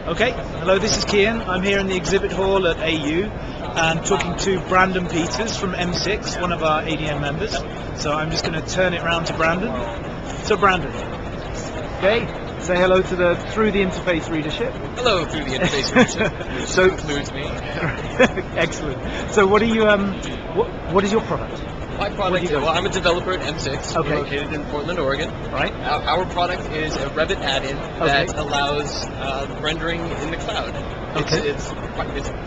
Okay, hello, this is Kian. I'm here in the exhibit hall at AU and talking to Brandon Peters from M6, one of our ADM members. So I'm just going to turn it around to Brandon. So Brandon, okay, say hello to the Through the Interface readership. Hello, Through the Interface readership, which so, includes me. Excellent. So what are you, what is your product? My product, well, I'm a developer at M6. Okay. We're located in Portland, Oregon. Right. Our product is a Revit add-in that allows rendering in the cloud. Okay. It's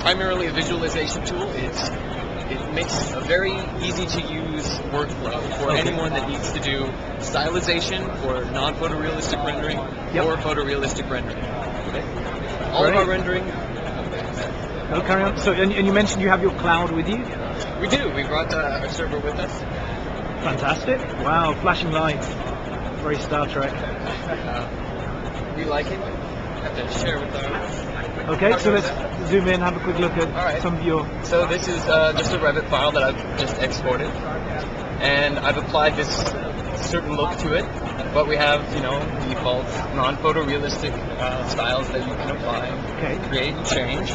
primarily a visualization tool. It makes a very easy-to-use workflow for anyone that needs to do stylization for non-photorealistic rendering or photorealistic rendering. Okay. All of our rendering. Oh, carry on. So, and you mentioned you have your cloud with you? We do. We brought our server with us. Fantastic. Wow, flashing lights. Very Star Trek. We like it. Have to share with our... Okay, so let's zoom in, have a quick look at some of your... So this is just a Revit file that I've just exported. And I've applied this certain look to it. But we have, default non-photorealistic styles that you can apply, create and change.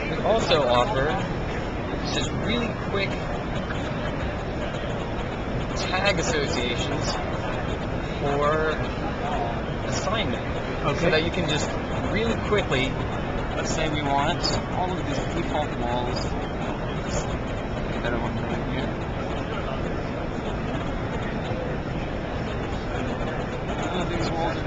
We also offer just really quick tag associations for assignment. So that you can just really quickly, let's say we want all of these default walls. Get better one right here. None of these walls are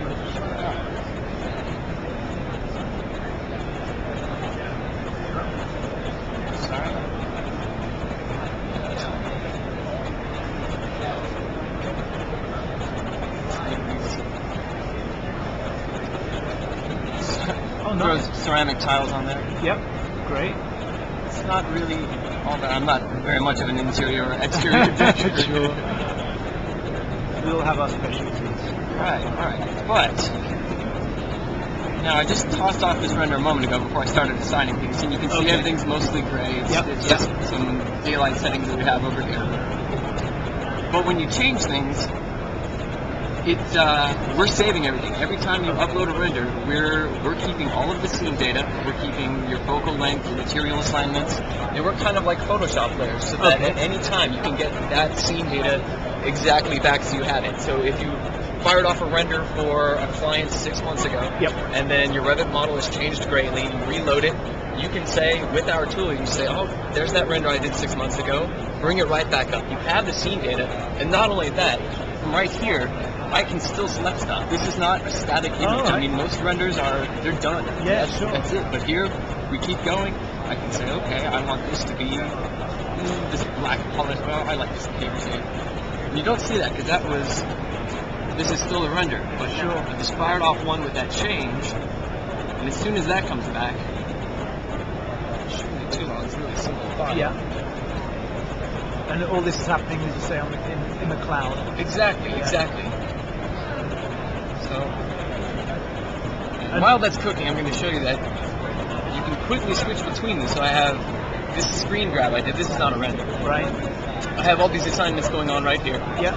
throws ceramic tiles on there. Yep, great. It's not really all that. I'm not very much of an interior or exterior decorator. Sure. We'll have our specialties. Right. But now I just tossed off this render a moment ago before I started assigning things, and you can see everything's mostly gray. It's just some daylight settings that we have over here. But when you change things, we're saving everything. Every time you upload a render, we're keeping all of the scene data. We're keeping your focal length, your material assignments, and we're kind of like Photoshop layers, so that at any time you can get that scene data exactly back as you had it. So if you fired off a render for a client 6 months ago, and then your Revit model has changed greatly, you reload it, you can say, with our tool, you can say, oh, there's that render I did 6 months ago, bring it right back up. You have the scene data, and not only that, from right here, I can still select stuff. This is not a static image. I mean, most renders they're done. Yeah, that's it. But here, we keep going. I can say, okay, I want this to be this black polish. Well, I like this paper shape. And you don't see that because this is still a render. But I just fired off one with that change, and as soon as that comes back, it's really simple file. Yeah. And all this is happening, as you say, in the cloud. Exactly. So, while that's cooking, I'm going to show you that you can quickly switch between them. So I have this screen grab I did. This is not a render. Right. I have all these assignments going on right here. Yeah.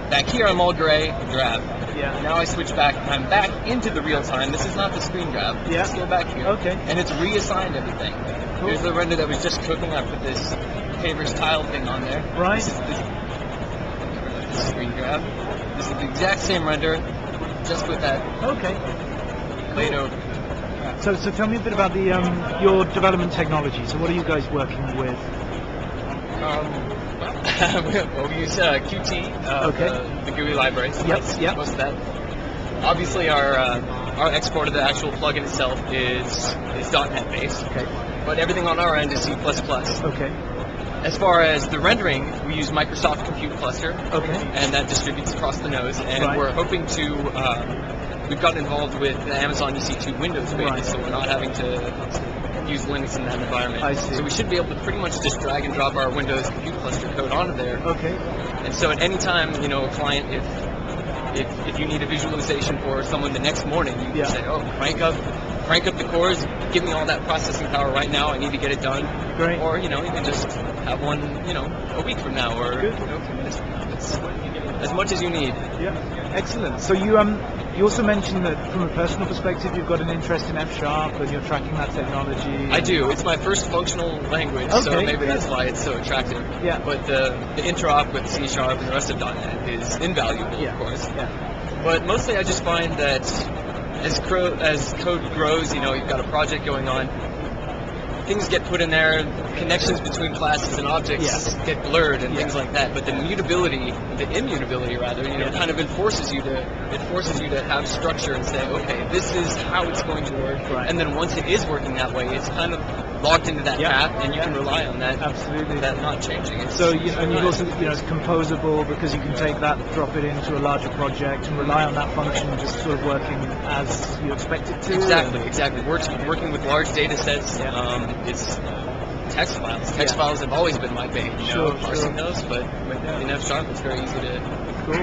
Back here, I'm all gray, grab. Yeah. Now I switch back, and I'm back into the real time. This is not the screen grab. Yeah. It's still back here. Okay. And it's reassigned everything. Cool. Here's the render that was just cooking. I put this pavers tile thing on there. Right. This is screen grab. This is the exact same render, just with that laid over. So tell me a bit about the your development technology. So what are you guys working with? Well, we use Qt, the GUI library. So Yep. Most of that. Obviously, our export of the actual plugin itself is .NET based. Okay. But everything on our end is C++. Okay. As far as the rendering, we use Microsoft Compute Cluster, and that distributes across the nose. And we're hoping to, we've gotten involved with the Amazon EC2 Windows base, so we're not having to use Linux in that environment. I see. So we should be able to pretty much just drag and drop our Windows Compute Cluster code onto there. Okay. And so at any time, a client, if you need a visualization for someone the next morning, you can say, oh, crank up the cores, give me all that processing power right now, I need to get it done. Great. Or, you can just have one, a week from now or, a few minutes from now. as much as you need. Yeah, excellent. So you also mentioned that from a personal perspective, you've got an interest in F# and you're tracking that technology. I do. It's my first functional language, so maybe that's why it's so attractive. Yeah. But the interop with C# and the rest of .NET is invaluable, of course. Yeah. But mostly I just find that as code grows, you've got a project going on, things get put in there, connections between classes and objects get blurred and things like that. But the immutability rather, kind of forces you to have structure and say, okay, this is how it's going to work. Right. And then once it is working that way, it's kind of locked into that path, and you can rely on that. Absolutely. That not changing. It's and you've also, it's composable because you can take that, drop it into a larger project, and rely on that function just sort of working as you expect it to. Exactly. Working with large data sets. It's text files. Text files have always been my bane, parsing those, but in F# it's very easy to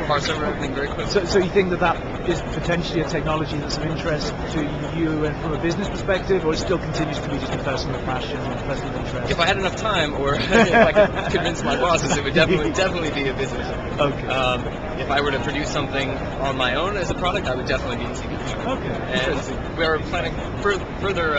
parse over everything very quickly. So you think that is potentially a technology that's of interest to you and from a business perspective, or it still continues to be just a personal passion and personal interest? If I had enough time, or if I could convince my bosses, it would definitely be a business. Okay. If I were to produce something on my own as a product, I would definitely be using it. Okay. And we're planning further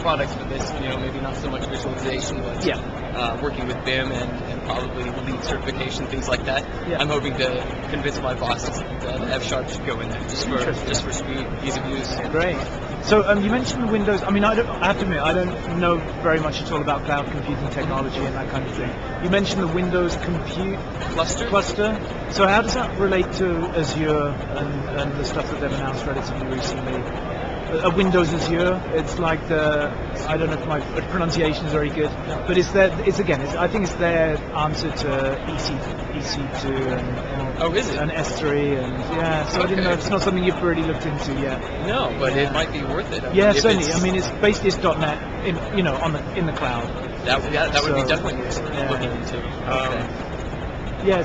products for this, maybe not so much visualization, but working with BIM and probably lead certification, things like that. Yeah. I'm hoping to convince my bosses that F# should go in there just for speed, ease of use. Great. So you mentioned the Windows. I mean, I have to admit, I don't know very much at all about cloud computing technology and that kind of thing. You mentioned the Windows Compute Cluster. So how does that relate to Azure and the stuff that they've announced relatively recently? Windows Azure, it's like I don't know if my pronunciation is very good, but I think it's their answer to EC2 and S3 and so I didn't know, it's not something you've really looked into yet. No, but it might be worth it. Certainly. I mean, it's basically .NET in the cloud. That would be definitely worth looking into.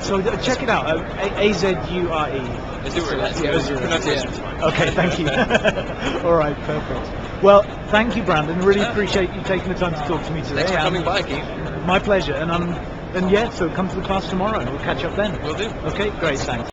So check it out. Azure. Azure. Pronunciation's fine. Okay, thank you. All right, perfect. Well, thank you, Brandon. Really appreciate you taking the time to talk to me today. Thanks for coming by, Keith. My pleasure. So come to the class tomorrow and we'll catch up then. Will do. Okay, great. Thanks.